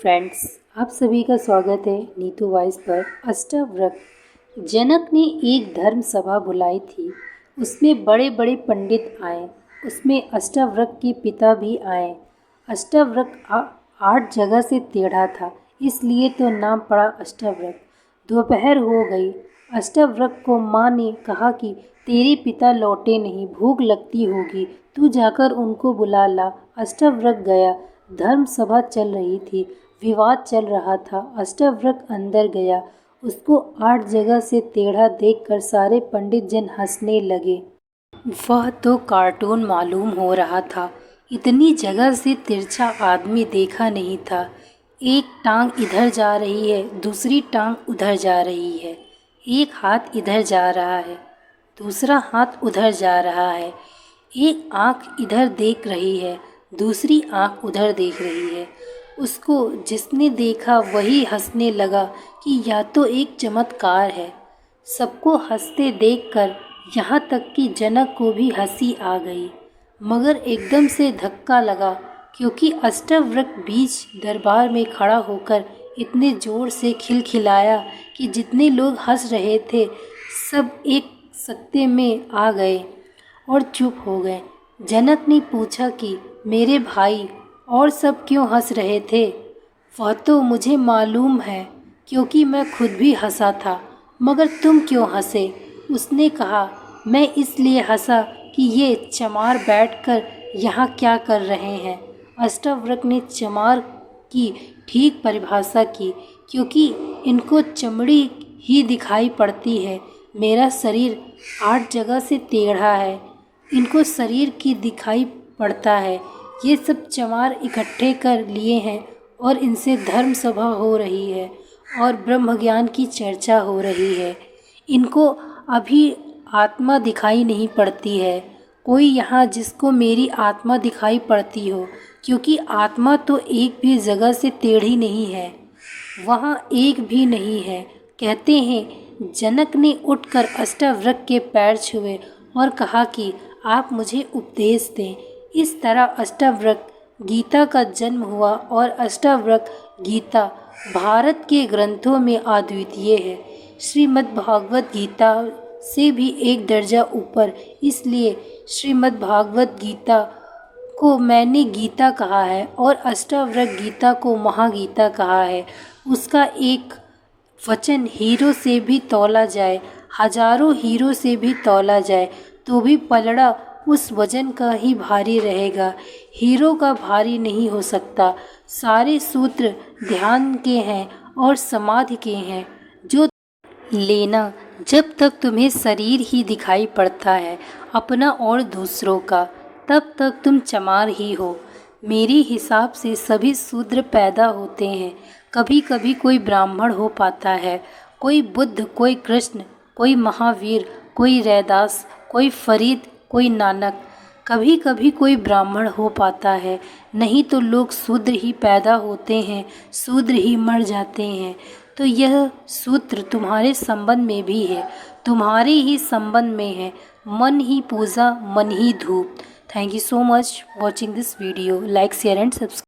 Friends, आप सभी का स्वागत है नीतू वॉइस पर। अष्टवक्र जनक ने एक धर्म सभा बुलाई थी। उसमें बड़े बड़े पंडित आए। उसमें अष्टवक्र के पिता भी आए। अष्टवक्र 8 जगह से टेढ़ा था, इसलिए तो नाम पड़ा अष्टवक्र। दोपहर हो गई। अष्टवक्र को माँ ने कहा कि तेरे पिता लौटे नहीं, भूख लगती होगी, तू जाकर उनको बुला ला। अष्टवक्र गया। धर्म सभा चल रही थी, विवाद चल रहा था। अष्टवक्र अंदर गया। उसको 8 जगह से टेढ़ा देखकर सारे पंडित जन हंसने लगे। वह तो कार्टून मालूम हो रहा था। इतनी जगह से तिरछा आदमी देखा नहीं था। एक टांग इधर जा रही है, दूसरी टांग उधर जा रही है। एक हाथ इधर जा रहा है, दूसरा हाथ उधर जा रहा है। एक आँख इधर देख रही है, दूसरी आँख उधर देख रही है। उसको जिसने देखा वही हंसने लगा कि यह तो एक चमत्कार है। सबको हंसते देखकर यहाँ तक कि जनक को भी हंसी आ गई, मगर एकदम से धक्का लगा, क्योंकि अष्टवक्र बीच दरबार में खड़ा होकर इतने ज़ोर से खिलखिलाया कि जितने लोग हंस रहे थे सब एक सकते में आ गए और चुप हो गए। जनक ने पूछा कि मेरे भाई, और सब क्यों हंस रहे थे? वह तो मुझे मालूम है, क्योंकि मैं खुद भी हंसा था, मगर तुम क्यों हंसे? उसने कहा, मैं इसलिए हंसा कि ये चमार बैठकर यहाँ क्या कर रहे हैं। अष्टवक्र ने चमार की ठीक परिभाषा की, क्योंकि इनको चमड़ी ही दिखाई पड़ती है। मेरा शरीर 8 जगह से टेढ़ा है, इनको शरीर की दिखाई पड़ता है। ये सब चमार इकट्ठे कर लिए हैं और इनसे धर्म सभा हो रही है और ब्रह्म ज्ञान की चर्चा हो रही है। इनको अभी आत्मा दिखाई नहीं पड़ती है। कोई यहाँ जिसको मेरी आत्मा दिखाई पड़ती हो, क्योंकि आत्मा तो एक भी जगह से टेढ़ी नहीं है, वहाँ एक भी नहीं है, कहते हैं। जनक ने उठकर अष्टवक्र के पैर छुए और कहा कि आप मुझे उपदेश दें। इस तरह अष्टवक्र गीता का जन्म हुआ और अष्टवक्र गीता भारत के ग्रंथों में अद्वितीय है। श्रीमद् भागवत गीता से भी एक दर्जा ऊपर, इसलिए श्रीमद् भागवत गीता को मैंने गीता कहा है और अष्टवक्र गीता को महागीता कहा है। उसका एक वचन हीरो से भी तौला जाए, हजारों हीरो से भी तौला जाए, तो भी पलड़ा उस वजन का ही भारी रहेगा, हीरो का भारी नहीं हो सकता। सारे सूत्र ध्यान के हैं और समाधि के हैं। जो लेना, जब तक तुम्हें शरीर ही दिखाई पड़ता है, अपना और दूसरों का, तब तक तुम चमार ही हो। मेरे हिसाब से सभी शूद्र पैदा होते हैं। कभी कभी कोई ब्राह्मण हो पाता है, कोई बुद्ध, कोई कृष्ण, कोई महावीर, कोई रैदास, कोई फरीद, कोई नानक। कभी कभी कोई ब्राह्मण हो पाता है, नहीं तो लोग शूद्र ही पैदा होते हैं, शूद्र ही मर जाते हैं। तो यह सूत्र तुम्हारे संबंध में भी है, तुम्हारे ही संबंध में है। मन ही पूजा, मन ही धूप। Thank you so much watching this video. Like, share and subscribe.